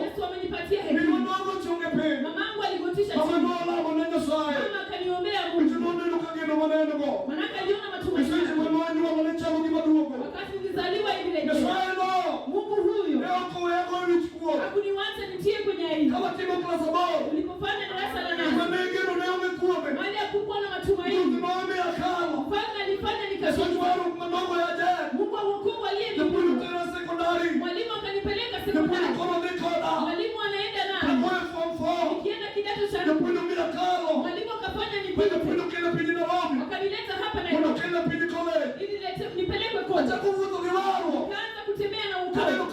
Yesu amenipatia hekima. Mamangu aligotisha chini. Mama akaniombea Mungu. Manaka aliona matumaini. Wakati nilizaliwa hivi leo. Mungu huyu hakuniacha nitie kwenye aibu. Ulipofanya darasa la 8. Mali hakukuwa na matumaini. Mfalme alifanya nikashindwa. Mungu wa wokovu aliyenipa. Mwalimu akanipeleka sekondari. Mwalimu anaenda nami. Nikienda kidato cha 4. Mwalimu akafanya nipite. Akanileta hapa na ili nipelekwe kote. Kaanza kutembea na wokovu.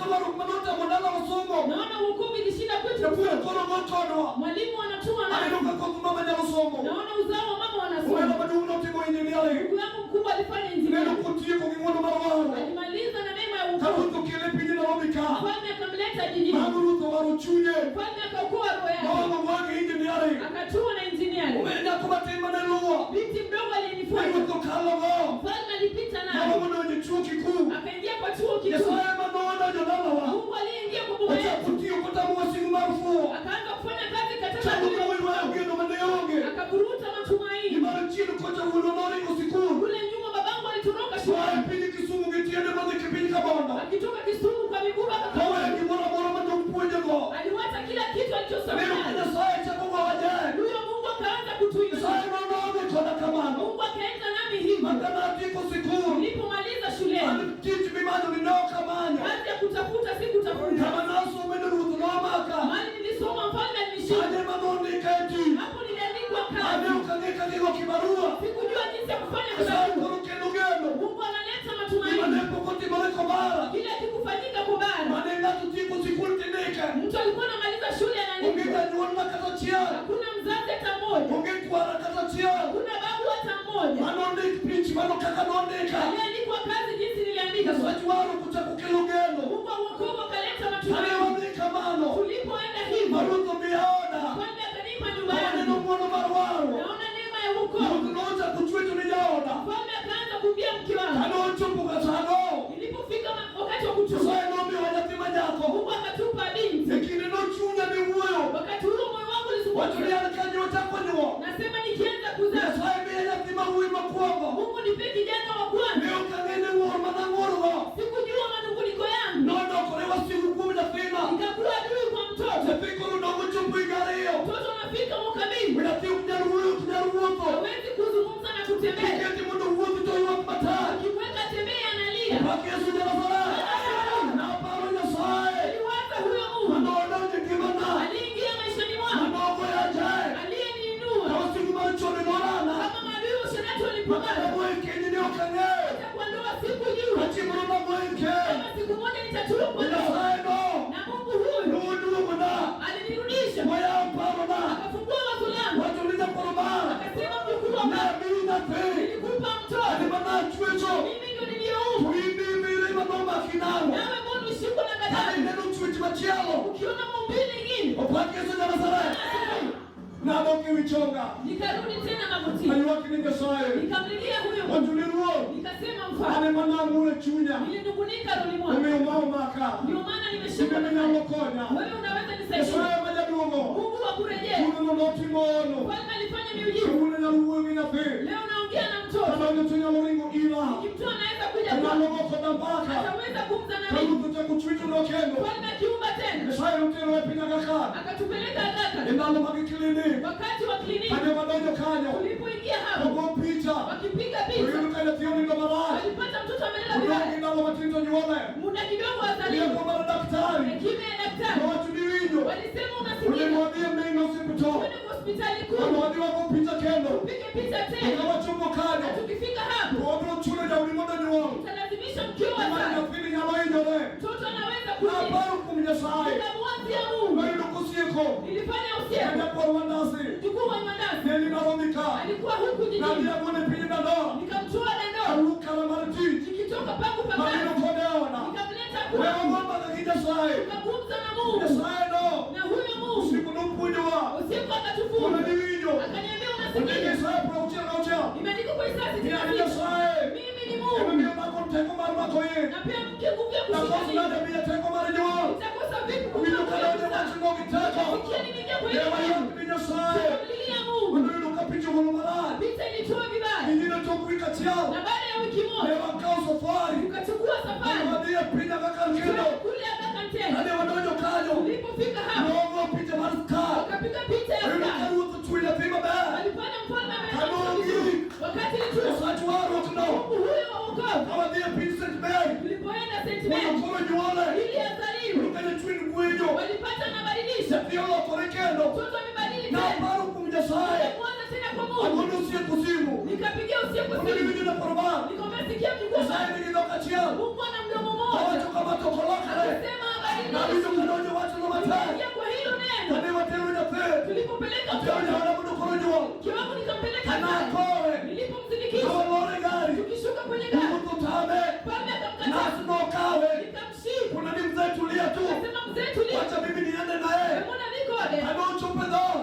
Naona wokovu ilishinda kwetu. Mwalimu anatuma nami. Naona uzao wa mama wanasoma. Ndugu yangu mkubwa alifanya injili. Alimaliza na neema ya wokovu. Mfalme akamleta jijini. Mfalme akaokoa roho yake. Akatua na injiniari. Binti mdogo alinifuata. Mfalme alipita naye. Akaingia kwa chuo kikuu. Mungu aliingia kwa boma yetu. Akaanza kufanya kazi katika akaburuta matumaini. Kule nyuma babangu alitoroka shule. Akitoka Kisumu kwa miguu aliwacha kila kitu alichosomea. Huyo Mungu akaanza kutuinua. Mungu akaenda nami hivi. Nilipomaliza shule. Kazi ya kutafuta si kutafuta. Mali nilisoma mfalme alinishinda. Hapo niliandikwa kazi. Sikujua jinsi ya kufanya kibarua. Mungu analeta matumaini. Kile kikufanyika kwa bara. Mtu alikuwa anamaliza shule anaandika. Hakuna mzazi hata mmoja. Hakuna babu hata mmoja. Aliandikwa kazi jinsi niliandika. Mungu wa wokovu akaleta matumaini. Tulipoenda hivi. Mfalme akanipa nyumba yangu. Naona neema ya wokovu. Mfalme akaanza kumbia mke wangu. Ilipofika wakati wa kuchukua. Mungu akatupa binti. Wakati huo moyo wangu ulisumbua. Nasema nikianza kuzaa. Mungu nipe kijana wa kwanza. Sikujua manunguniko yangu. Nikakuwa adui kwa mtoto. Mtoto anafika mwaka 2. Hawezi kuzungumza na kutembea. Akiweka tembea analia. Aliwaza huyo Mungu. Aliingia maishani mwangu. Aliyeniinua. Kama maadui wa shetani walipogana. Itakuwa ndoa sikujua. Kama siku moja nitatubu. Na Mungu huyu alinirudisha. Akafungua wazo langu. Akasema mjukuu wangu. Nilikupa mtoto. Mimi ndio niliyeumba. Nawe mbona ushikwa na ghadhabu? Ukiona maumbile ingine. Nikarudi tena magotini. Nikamlilia huyo Mungu. Nikasema mfalme. Nilinungunika rohoni mwangu. Ndio maana nimeshindwa. Wewe unaweza nisaidia. Mungu wa kurejea. Mfalme alifanya miujiza. Leo naongea na mtoto. Nikimtoa anaweza kuja kwa. Ataweza kumza na mimi. Mfalme akiumba tena. Akatupeleka Agaka. Wakati wa kliniki. Ulipoingia hapo. Wakipiga picha. Walipata mtoto amelala vibaya. Muda kidogo azaliwa. Hekima ya daktari. Walisema unasikia. Kwenda hospitali kuu. Upige picha tena. Na tukifika hapo. Utalazimisha mkeo wazali. Mtoto anaweza kulia. Tunamwazia Mungu. Nilifanya usiku. Mjukuu wa mandazi. Alikuwa huku jijini. Nikamtoa dandoo. Nikitoka pangu pambani. Nikamleta kwa. Tukagumza na Mungu. Na huyo Mungu. Usiku akatufuna. Akaniambia unasikia. Imeandikwa kwa Isaya 66. Mimi ni Mungu. Na pia mke nguvu ya kushika. Nitakosa vipi? Na baada ya wiki moja ukachukua safari kule Agakanteni. Ulipofika hapo wakapiga picha ya walipanda mfalme wakati huyo wa wokovu tulipoenda St. Mary ili azaliwe walipata mabadilisho mtoto amebadilika mwana tena kwa Mungu. Nikapigia usiku nikamsikia Mungu ana mdomo mmoja akasema abadilika kwa hilo neno. Tulipopeleka kiwango nikampeleka nilipomsindikiza tukishuka kwenye gari pale akamkataa nikamshika akasema mzee tulia acha mimi niende na yeye mbona nikode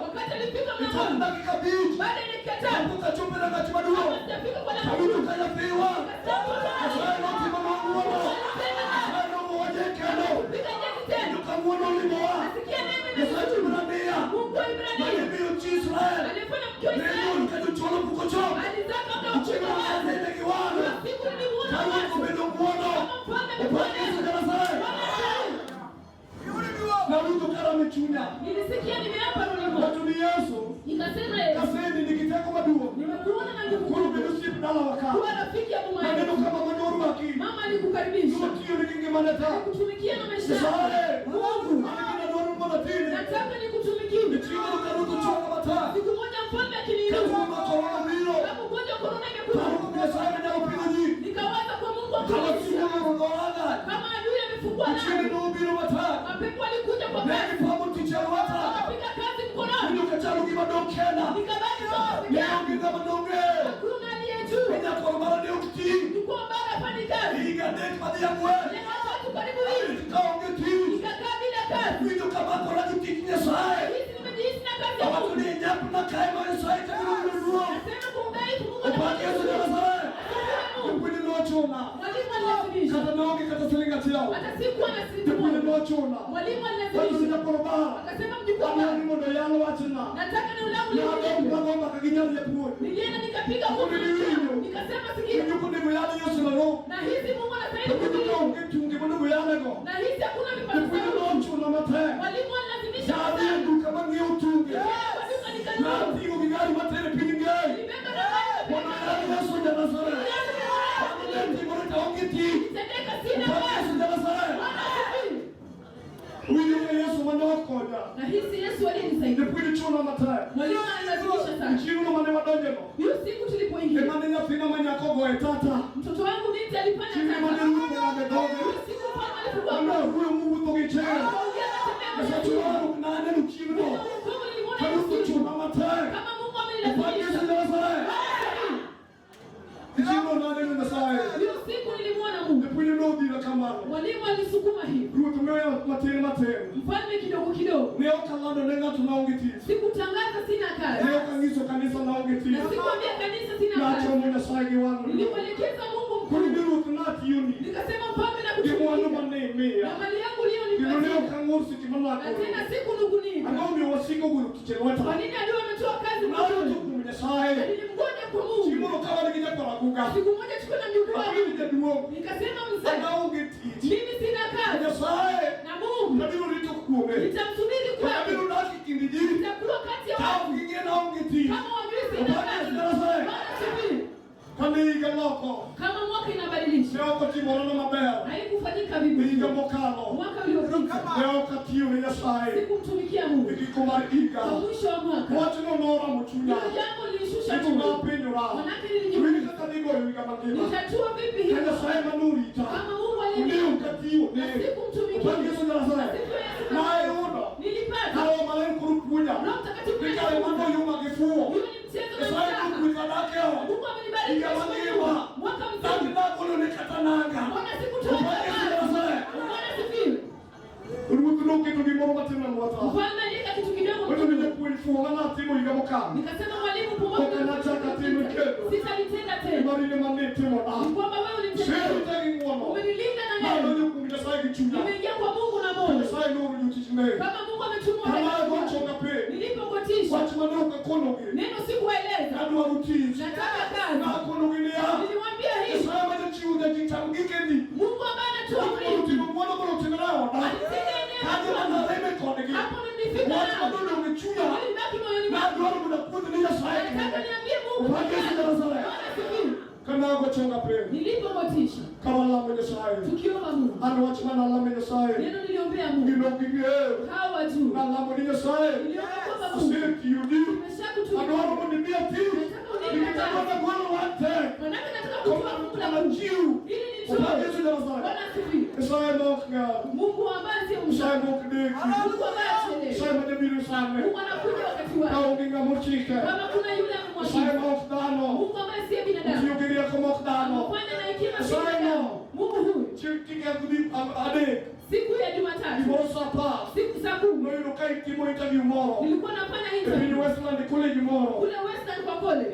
wakati alifika mlangoni baada ya dakika 5 akafika kwa lango nilisikia nimeapa roho Yesu nikasema kaseni nikitaka maduo nimekuona na nguvu kwa rafiki ya mama maneno kama madoru waki mama alikukaribisha sio ningemaneta kutumikia na maisha Mungu nataka nikutumikie siku moja mfalme akiniinua kama ugonjwa corona imekuja nikawaza kwa Mungu kama adui amefungwa mapepo alikuja kwa kasi akapiga kazi mkononi nikabaki hakuna aliye juu nikuwa mbara fani kazi tatu karibu hivi nikakaa bila kazi hizi nimejihisi na kazi ya Mungu nasema kumdai Mungu hata sikuwa na sisi mwalimu alilazimisha akasema mjukuu wangu nataka ni ulangu nilienda nikapiga huko nikasema sikia na hizi Mungu anastahili na hizi hakuna mipango mwalimu alilazimisha na hisi Yesu alinisaidia. Mwalimu analazimisha sana. Hiyo siku tulipoingia mtoto wangu binti alifanya sana. Hiyo siku mama alikuwa kama Mungu amenilazimisha. Hiyo siku nilimwona Mungu. Mwalimu alisukuma hivi. Mfalme kidogo kidogo. Sikutangaza sina kazi. Na sikuambia kanisa sina kazi. Nilimuelekeza Mungu mkuu. Nikasema mfalme na kutumikia. Na mali yangu leo nipatie. Na tena siku nungunini. Kwa nini adui ametoa kazi mkuu? Nilimgoja kwa Mungu. Siku moja tuko na mjukuu wangu. Nikasema mzee, mimi sina kazi. Na Mungu nitamsubiri kwake. Nitakuwa kati ya watu. Kama wajui sina kazi. Kama mwaka inabadilisha. Haikufanyika vibaya. Mwaka uliopita. Sikumtumikia Mungu. Kwa mwisho wa mwaka. Hilo jambo lilishusha Mungu. Manake nilijiuliza nitatua vipi hilo? Kama Mungu aliniumba. Sikumtumikia. Nilipata. Roho Mtakatifu yule ni mchezo na mzaha. Mungu amenibariki mwaka mzima. Mbona sikutoa mbona sifiwe? Mfalme nika kitu kidogo. Nikasema mwalimu pomoja sitalitenda tena. Kwamba wewe ulinitenda. Umenilinda na neno. Nimeingia kwa Mungu na moyo. Kama Mungu ametumwa nilipogotisha neno sikueleza. Nataka kazi. Nilimwambia hivi. Mungu ambaye anatoa mlima. Hapo nilifika nao. Nilibaki moyoni mwangu. Nataka niambie Mungu. Nilipogotisha. Tukiomba Mungu. Neno niliombea Mungu. Hawa juu. Niliomba kwamba Mungu. Nimeshakutumia. Nataka kutoa Mungu la Mungu. Ili nitoe. Mungu ambaye si mshaka. Mungu ambaye achelewe. Mungu anakuja wakati wake. Kama kuna yule mwashika. Mungu ambaye si binadamu. Anafanya na hekima si binadamu. Mungu huyu. Siku ya Jumatatu. Siku za Mungu. Nilikuwa nafanya interview. Kule Western kwa college.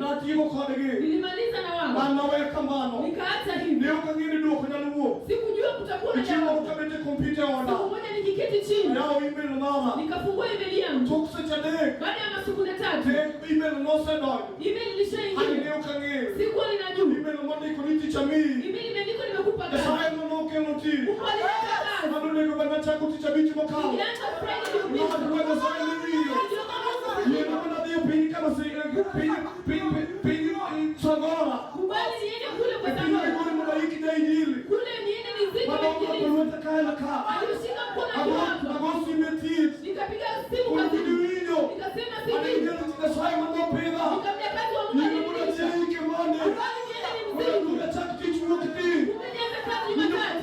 Nilimaliza na wao. Nikaacha hivi. Sikujua kutakuwa na jambo. Siku moja nikiketi chini. Nikafungua email yangu. Baada ya masiku 3. Email ilishaingia. Sikuwa ninajua. Email imeandikwa nimekupa kazi. Mungu alinipa kazi. Nilianza kubali niende kule kwa sababu kule niende nizidi alishika mkono wako. Nikapiga simu kwa simu. Nikasema simu. Nikamwambia kazi wa Mungu. Kubali niende nimzidi. Kumenianza kazi matatu.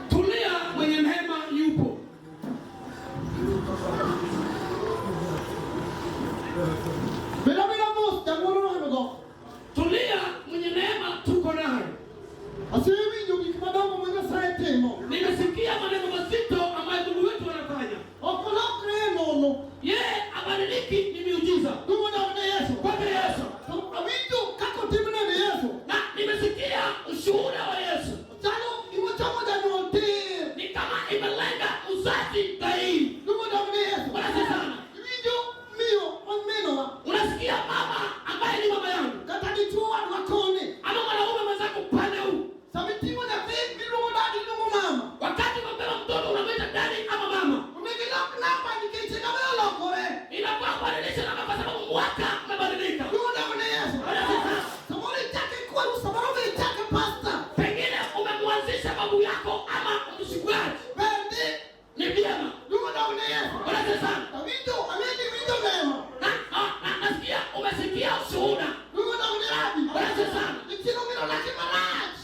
Tulia, mwenye neema yupo. Tulia, mwenye neema tuko naye. Nimesikia maneno mazito ambayo Mungu wetu anafanya. Yeye abadiliki, ni miujiza. Kwa Yesu. Na nimesikia ushuhuda wa Yesu. Ni kama imelenga uzazi dhahiri. Unasikia mama ambaye ni mama yangu. Ama mwanaume mwenzako pale huu. Wakati mbeba mtoto unamwita dadi ama mama. Inafaa kubadilisha namba kwa sababu mwaka umebadilika. Pengine umemwanzisha babu yako ama mshikaji. Ni vyema. Nasikia umesikia ushuhuda.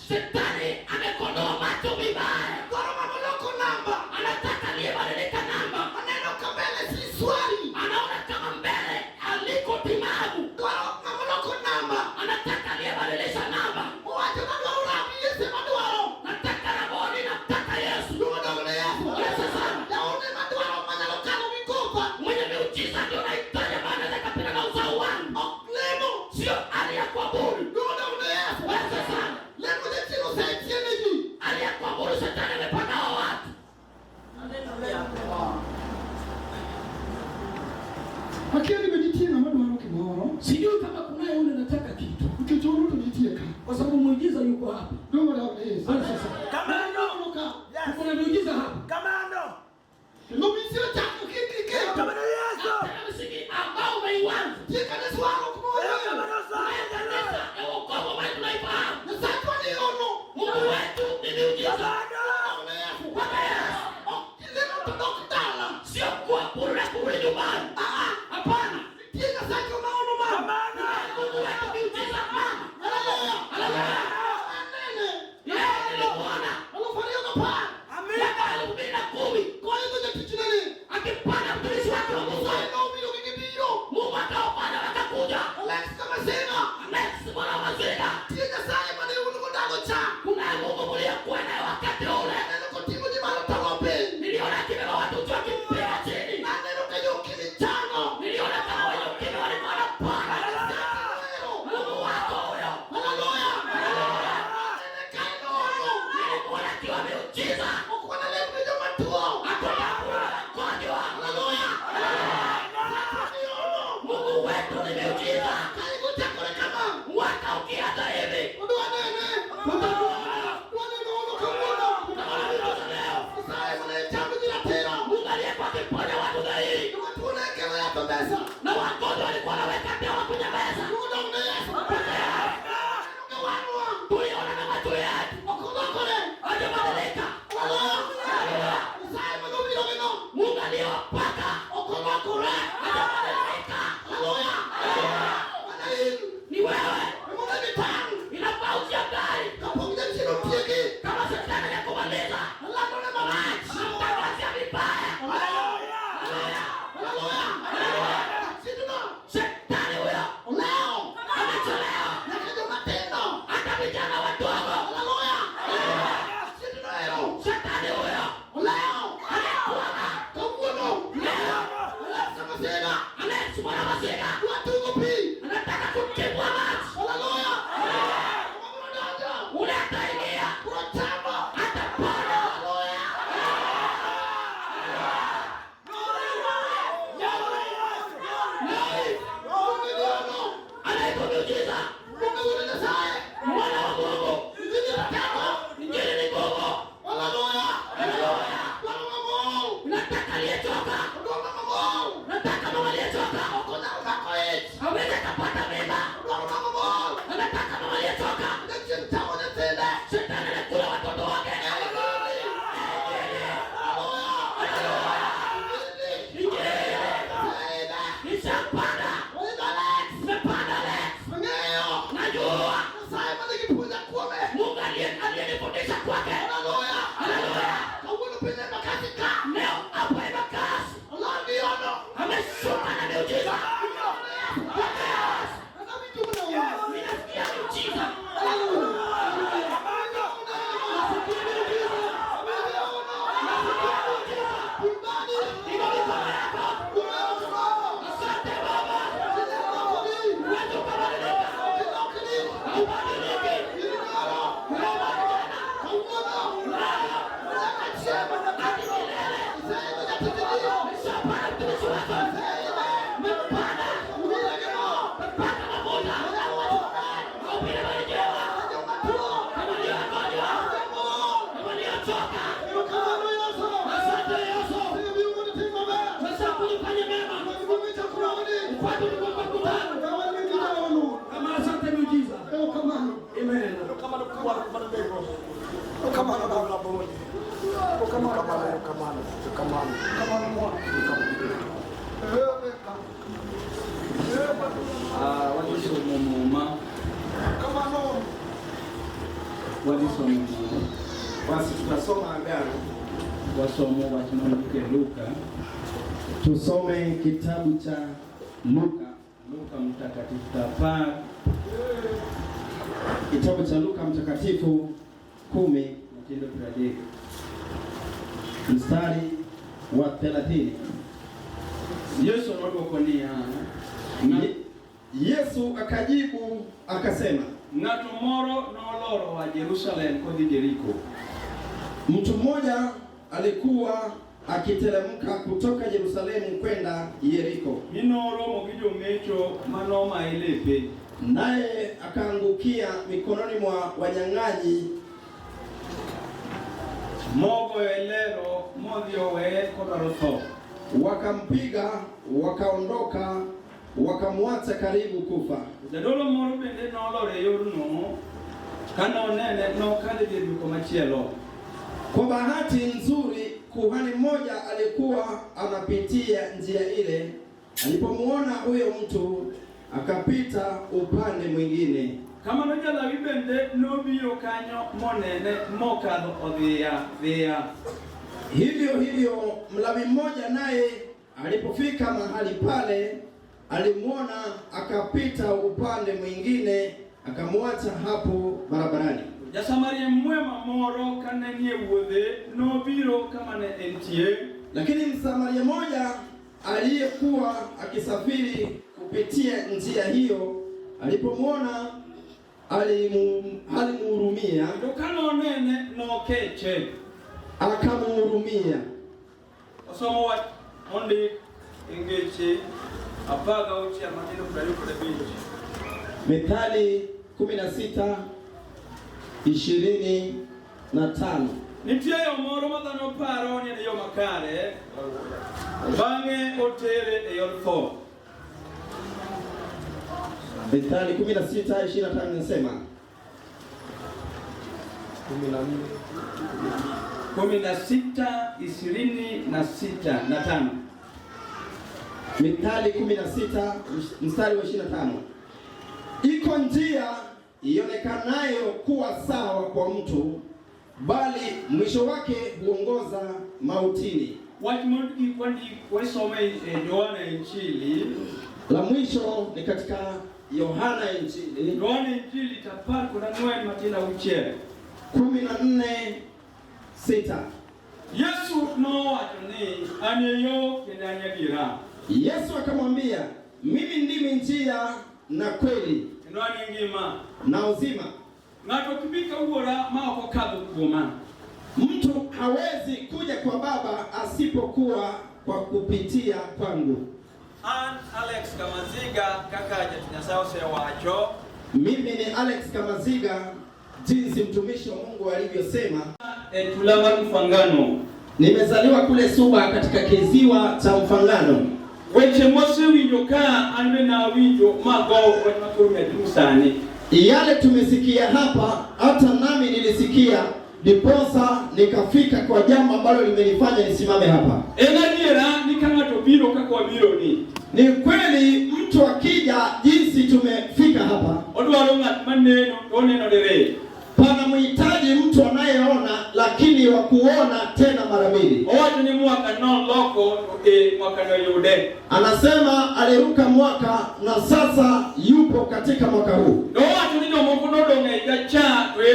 Shetani amekondoa macho vibaya. Anataka nibadilika namba. Anaona kama mbele aliko timamu. Anataka nibadilisha namba. Nataka raboni, nataka Yesu. Mwenye miujiza ndio naitaja maana za kapina na uzao wangu. Sio aliyakuabudu. Aliyakuabudu shetani amepanda wa watu. Sijui kama kuna yule anataka kitu. Kwa sababu muujiza yuko hapa. Kuna muujiza hapa. Ambao umeianza. Mungu wetu ni miujiza. Sio kuabudu na kurudi nyumbani. Hapana. Mungu wetu miujiza mama. Haleluya. Nilimuona. Mwaka 2010. Akipanda mtumishi wake wa Mungu. Mungu akawapanda wakakuja. Alex mwana Mazinga. Kuna Mungu mliokuwa naye wakati ule. Niliona kibeba watu wakipiga chini. Niliona kama wenye ukimwi walikuwa wanapanda. Mungu wako huyo. Nilimuona akiwa miujiza. Mungu wetu ni miujiza. Mwaka ukianza hivi. Mungu aliyekuwa akiponya watu dhahiri. Na wagonjwa walikuwa wanaweka dawa kwenye meza. Tuliona na macho yetu. Hajabadilika. Basi tutasoma agano. Wasomo wa Luka. Tusome kitabu cha Luka mtakatifu tafadhali. Kitabu cha Luka mtakatifu 10 mtindo pradik. Mstari wa 30. Yesu anapokuania Yesu akajibu akasema, ng'ato moro noloro wa Jerusalem kodhi Jeriko. Mtu mmoja alikuwa akiteremka kutoka Yerusalemu kwenda Yeriko. Minoro mogijo mecho manoma ilepe. Naye akaangukia mikononi mwa wanyang'anyi. Mogo elero modhio we kodarotho. Wakampiga, wakaondoka, wakamwacha karibu kufa. Jadolo moro bende nolore yorno kana onene no kale diriko machielo. Kwa bahati nzuri kuhani mmoja alikuwa anapitia njia ile. Alipomuona huyo mtu akapita upande mwingine. Kama nojala wibende nobiro kanyo monene mokadho odhia. Hivyo Mlawi mmoja naye alipofika mahali pale alimuona akapita upande mwingine akamwacha hapo barabarani. Jasamaria mwema moro kanenie wuodhe nobiro kama ne entie. Lakini Msamaria mmoja aliyekuwa akisafiri kupitia njia hiyo alipomuona alimuhurumia. Dokano nene no keche akamuhurumia. Osomo wa onde engeche apaga uchi ya maneno karibu na binti. Methali 16:25. Nitie yo moro madhano paro ni yo makare bange otere e yor tho. Methali 16:25 inasema 16:26 Methali 16 mstari wa 25. Iko njia ionekanayo kuwa sawa kwa mtu, bali mwisho wake huongoza mautini. Wajimodi kwandi wasome Yohana Injili. La mwisho ni katika Yohana Injili. Yohana Injili tapar kuna nwe matila uche 14:6. Yesu no watoni aneyo kendanya gira. Yesu akamwambia, mimi ndimi njia na kweli ndani ngima na uzima. Ngato kibika ubora maoko kadho kuma. Mtu hawezi kuja kwa Baba asipokuwa kwa kupitia kwangu. Alex Kamaziga kakaja tunasao se wacho. Mimi ni Alex Kamaziga, jinsi mtumishi wa Mungu alivyosema. Tulama Mfangano. Nimezaliwa kule Suba katika kiziwa cha Mfangano. Weche mose winyoka anwe na winyo mago kwa makurume tusani. Yale tumesikia hapa hata nami nilisikia, ndiposa nikafika kwa jambo ambalo limenifanya nisimame hapa. Enaniera ni kama tobiro kwa biro ni kweli mtu akija jinsi tumefika hapa. Odwaro ngat maneno oneno dere. Pana mhitaji mtu anayeona lakini wa kuona tena mara mbili. Owacho ni mwaka non loko mwaka no yude. Anasema aliruka mwaka na sasa yupo katika mwaka huu. Owacho ni nomoko nodonga igacha to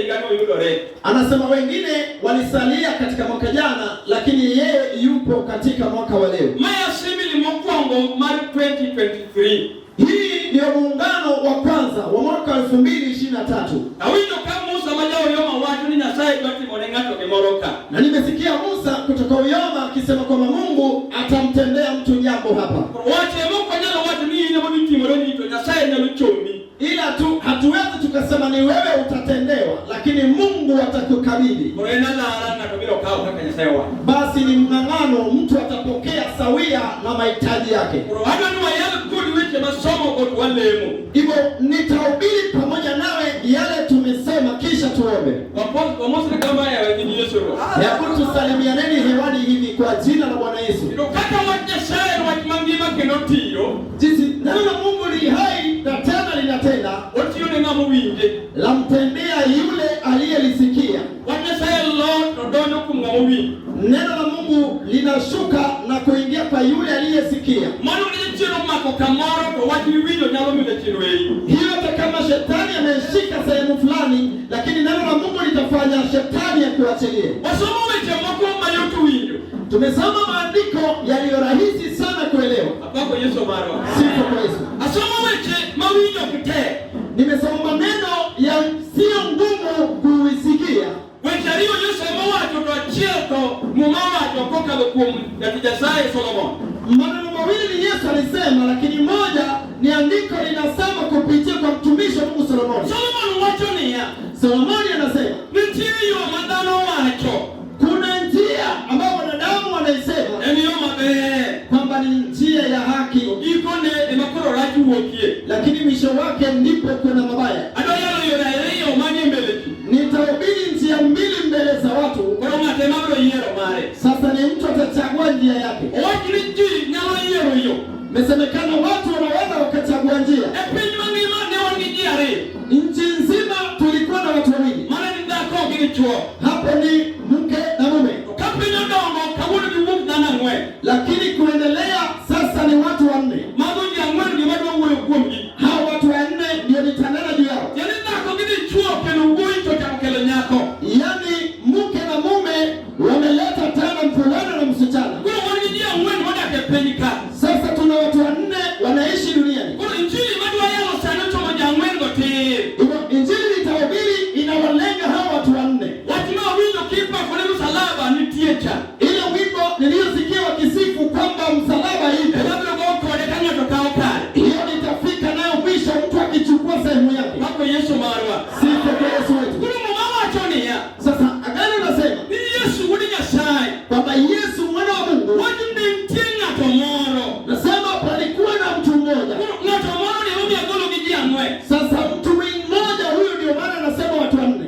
igano yudore. Anasema wengine walisalia katika mwaka jana lakini yeye yupo katika mwaka wa leo. Maya simili mkongo mar 2023. Hii ndio muungano wa kwanza wa mwaka 2023. Awinjo kama Musa majao yoma watu ni Nyasaye bati monengato kemoroka. Na nimesikia Musa kutoka Uyoma akisema kwamba Mungu atamtendea mtu jambo hapa. Wache Mungu nyalo watu ni ine boniti moroni to Nyasaye nyalo chomi. Ila tu hatuwezi tukasema ni wewe utatendewa, lakini Mungu atakukabidhi. Morena la arana tobiro kao kaka Nyasaye wa. Basi ni mng'ang'ano, mtu atapokea sawia na mahitaji yake. Hata ni wayale kudi weche masomo kwa walemu. Hivyo nitahubiri pamoja nawe yale tumesema kisha tuombe. Kwa Musa kama ya wengine Yesu. Hebu tusalimianeni hewani hivi kwa jina la Bwana Yesu. Ndio kaka wa Nyasaye wa mangima kinotio. Jinsi neno la Mungu li hai na tena linatenda. Otio ni ngamu winge. Lamtendea yule aliyelisikia. Wa Nyasaye lo todonyo kumngamu winge. Neno la Mungu linashuka na kuingia kwa yule aliyesikia. Mwana ni chino mako kamoro kwa watu winyo nyalo mile chino hii. Hiyo hata kama shetani ameshika sehemu fulani, lakini neno la Mungu litafanya shetani akuachilie. Wasomo weche mako mayotu winyo. Tumesoma maandiko yaliyo rahisi sana kuelewa. Apako Yesu marwa. Sifa kwa Yesu. Asomo weche mawinyo kute. Nimesoma maneno ya sio ngumu kuisikia. Wechariyo Yesu mawacho to chieto mumawacho koka lokum ya Nyasaye Solomon. Maneno mawili Yesu alisema, lakini moja ni andiko linasema kupitia kwa mtumishi wa Mungu Solomon. Solomon wacho niya. Solomon anasema, "Nitiyo madano wacho." Kuna njia ambayo wanadamu wanaisema Eniyo mabe. kwamba ni njia ya haki. Ikone emakoro raju wokie. Lakini mwisho wake ndipo kuna mabaya. Ado yalo yona manye mbeleki. Nitahubiri njia mbili mbele za watu. Kwa matemabro yero mare. Sasa ni mtu atachagua njia yake. Owakiriji nyalo yero yo. Mesemekana watu wanaweza wakachagua njia. Epinyi mangima ne wangi re. Nchi nzima tulikuwa na watu wawili. Mara ni ndako kilichuo. Hapo ni mke na mume. Kapinyo ndongo kabuli bibuku nana mwe. Lakini kuendelea sasa ni watu wanne. Magonji ya mwe ni watu wangu kuomji. Hao watu wanne ndio nitanena juu yao. Yani ndako kilichuo kenungui chocha mkele nyako. Yani mke na mume wameleta tena mvulana na msichana. Kuna wangi ya mwe ni wada kepenika. Sasa tuna watu wanne wanaishi duniani. Kuna injili madwa yalo sana choma jangwengo ti. Injili litahubiri inawalenga hao watu wanne. Watima wino kipa kule msalaba ni tiecha. Ile wimbo niliyosikia wakisifu kwamba msalaba hivi. Labda goko onekana tokao kale. Hiyo nitafika nayo mwisho mtu akichukua sehemu yake. Wako Yesu marwa. Sifa kwa Yesu wetu. Kuna mama wachonia. Sasa agano nasema Ni Yesu uli Nyasaye. kwamba Yesu mwana wa Mungu. Watu ni mtinga tomoro. Nasema palikuwa na mtu mmoja. Na tomoro ni umi agolo kijia mwe. Sasa mtu mmoja huyu ndio maana nasema watu wanne.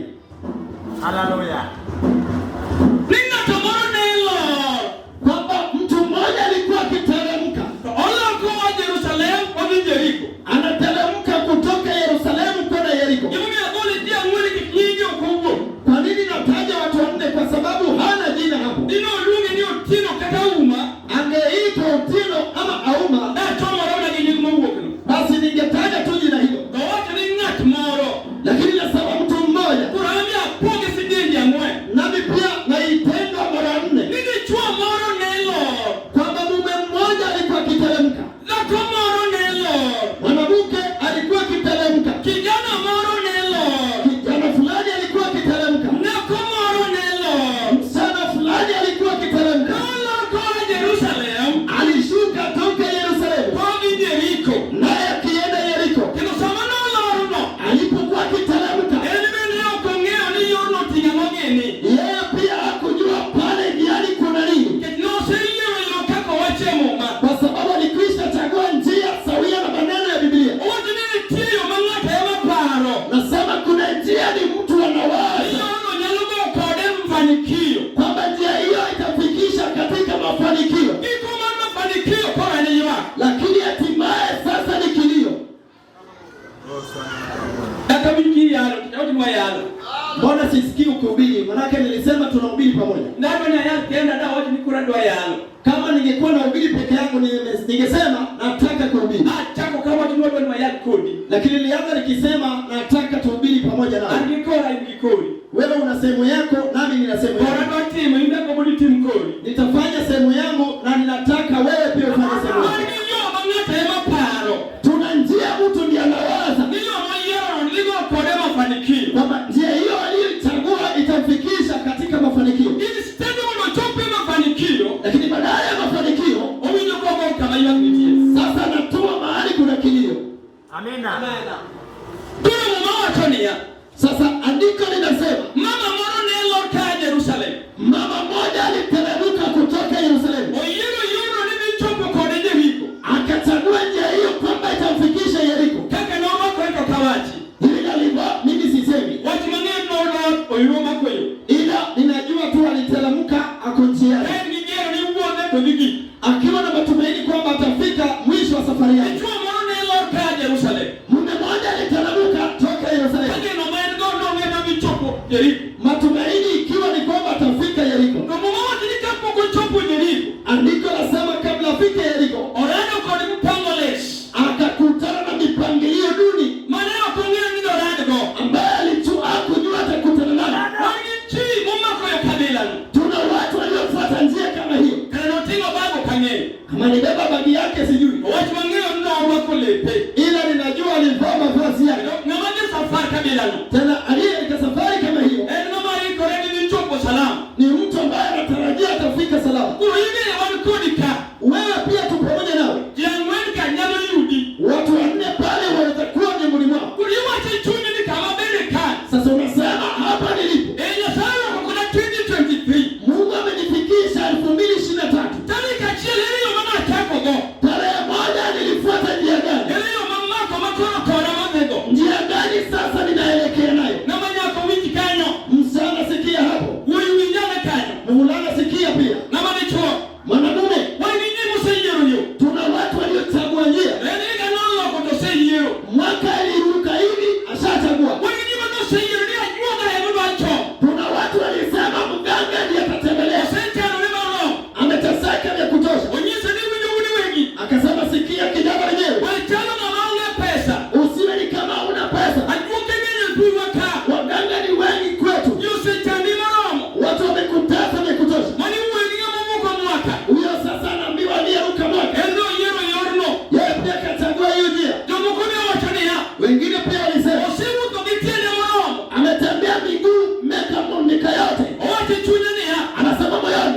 Hallelujah. Nina tomoro nelo. Kwamba mtu mmoja alikuwa akiteremka. Ola kwa Jerusalem kwa Jeriko. Anateremka kutoka Yerusalemu kwenda Yeriko. Yumi agolo kijia mwili kikingi ukubwa. Kwa nini nataja watu wanne? Kwa sababu hana jina hapo. Dino lungi ni utino katauma. Angeitwa Utino ama Auma. Na tomoro na kijingi mungu. Basi ningetaja tu jina hilo. Kwa watu ni ngat moro. Lakini nasema mtu mmoja. Kuramia poge sidingi ya mwe. Nami pia naitenda mara nne. Nini chua moro nelo. Kwamba mume mmoja alikuwa akiteremka. Lako moro nelo. Mwanamke alikuwa akiteremka. Kijana moro nelo. Kijana fulani alikuwa akiteremka. Nako moro nelo. Msichana fulani alikuwa akiteremka. Ola kwa Jerusalem. Alishuka toka Yerusalemu. Pogi Jeriko. Naye akienda Yeriko. Kino samana loro no. Alipokuwa akiteremka. Elime leo kongeo ni yono tinga mogeni. Yeye pia hakujua pale njiani kuna nini. Ketino seiyo ilo kako wache muma. Kwa sababu alikwisha chagua njia sawia na maneno ya Biblia. Owaji nini tiyo mangata ya maparo. Nasema kuna njia ni mtu anawaza. Yono nyalugo kode mfanikio. Kwamba njia hiyo itafikisha katika mafanikio. Iko mafanikio kwa niwa. Lakini hatimaye sasa ni kilio. Akabiki yalo, kitabu mwa yalo. Mbona sisikii ukihubiri? Manake nilisema tunahubiri pamoja. Ndado na yalo tenda da watu nikura ndo yalo. Kama ningekuwa nahubiri peke yangu ningesema nataka kuhubiri. Chako kama tunodo ni yalo kodi. Lakini nilianza nikisema nataka tuhubiri pamoja nawe. Angikora ingikori. Wewe una sehemu yako nami nina sehemu yangu. Bora timu inda kwa timu kodi. Nitafanya sehemu yangu na ninataka wewe pia ufanye sehemu yako. Ndio mangata ya maparo. Tuna njia mtu ndiye anawaza. Ndio mayero niligo Kuna mama watonia. Sasa andiko linasema Mama moro ne loka Jerusalem. Mama moja aliteremka kutoka Yerusalemu. Oyero ni chopo kode Yeriko. Akachagua njia hiyo kwamba itamfikisha Yeriko. Kaka na wako iko kawaji. Ila mimi sisemi. Watu wengine naona oyero mako hiyo. Ila ninajua tu aliteremka ako njiani. Ngigero ni uone kwa bigi. Akiwa na matumaini kwamba atafika mwisho wa safari yake. Chua moro ne loka Jerusalem. Mume mmoja aliteremka toka Yerusalemu. Kaka no maana ndo mimi chopo Yeriko. Matumaini ikiwa ni kwamba atafika Yeriko. Kwa mama tilikapo kwa chopo Yeriko. Andiko lasema kabla afike Yeriko, Orano kwa ni mpango less. Akakutana na mipangilio duni. Maneno kuongea ni orano ambaye alijua atakutana nayo. Tuna watu waliofuata njia kama hiyo. Kama ni beba bagi yake sijui. Ila ninajua alivaa mavazi yake. Tena aliyeka safari kama hiyo ni mtu ambaye anatarajia atafika salama. Wewe pia tu pamoja nawe. Watu wanne pale watakuwa miongoni mwao. Sasa unasema hapa nilipo. Mungu amenifikisha 2023. Tarehe moja nilifuata njia gani? Njia gani sasa ninaelekea nayo? Msichana sikia hapo. Mvulana sikia pia. Mwanamume. Tuna watu waliochagua njia. Mwaka aliruka hivi ashachagua. Kuna watu walisema mganga ndiye atatembelea. Ameteseka vya kutosha. Akasema sikia kijana wenyewe. Usiwe ni kama una pesa. Waganga ni wengi kwetu. Watu wamekutesa vya kutosha. Huyo sasa anaambiwa aliyeruka mwaka. Yeye pia kachagua hiyo njia. Wengine pia walisema ametembea miguu meka yote. Anasema moyoni.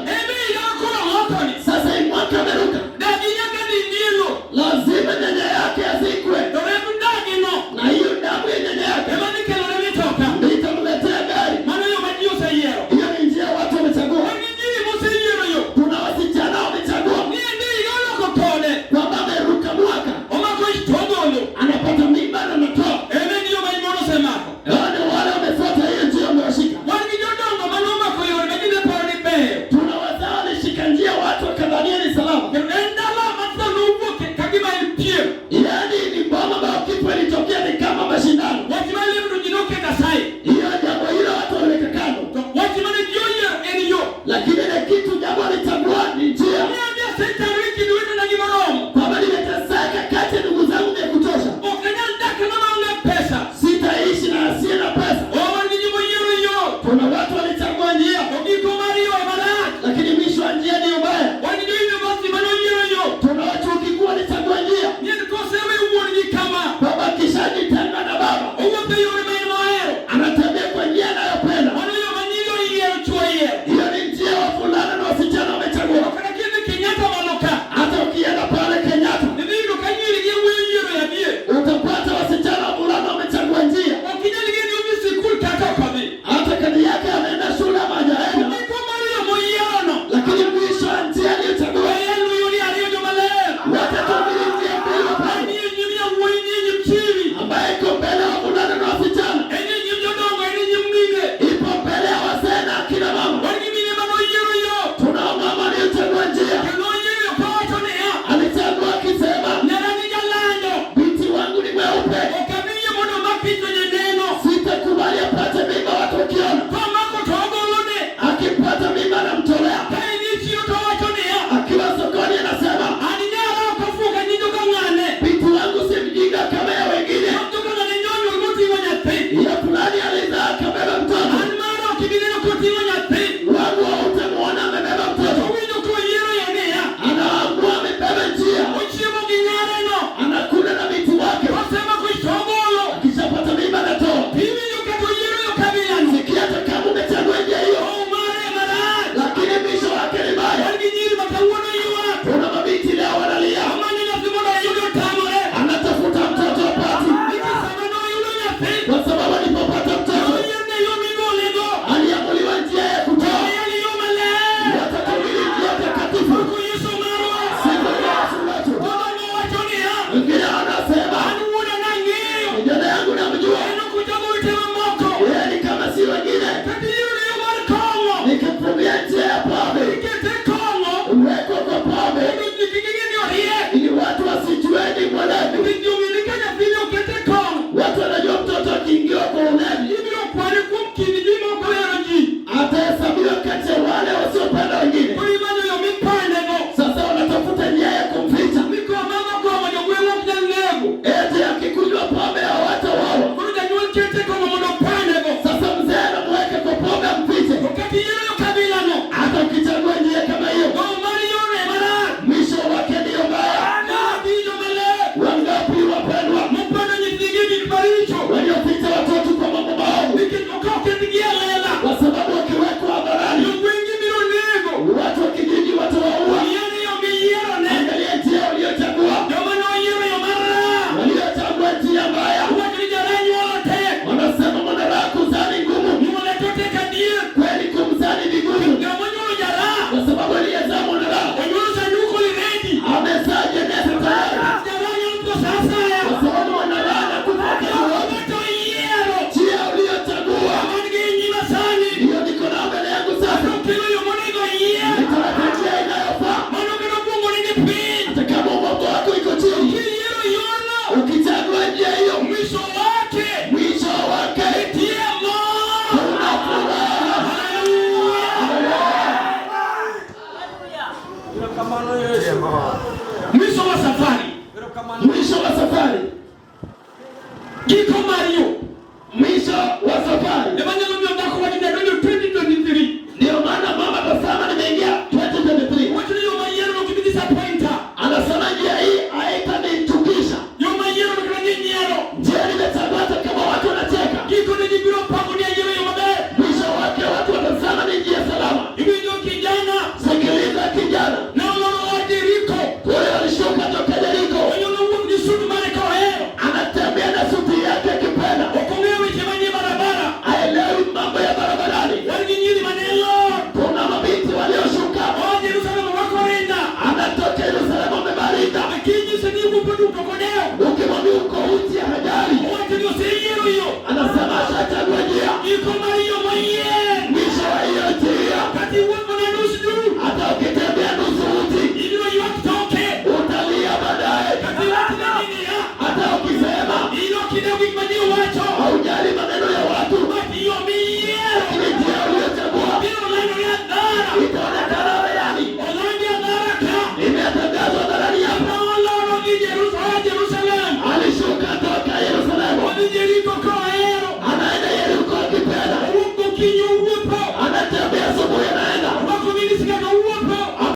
Sasa hii mwaka ameruka. Lazima nyanya yake azikwe. Na hiyo damu ya nyanya yake itamletea gari. Hiyo ni njia watu wamechagua. Kuna wasichana wamechagua kwamba ameruka mwaka. Anapata mimba na anatoa. Wale wamefuata hiyo njia wamewashika. Tuna wazao walishika njia watu wakadhania ni salama. Yaani ni bomba ambao kipo ilitokea ni kama mashindano. Hiyo jambo hilo watu waliweka kando. Lakini ile kitu jambo alichagua ni njia.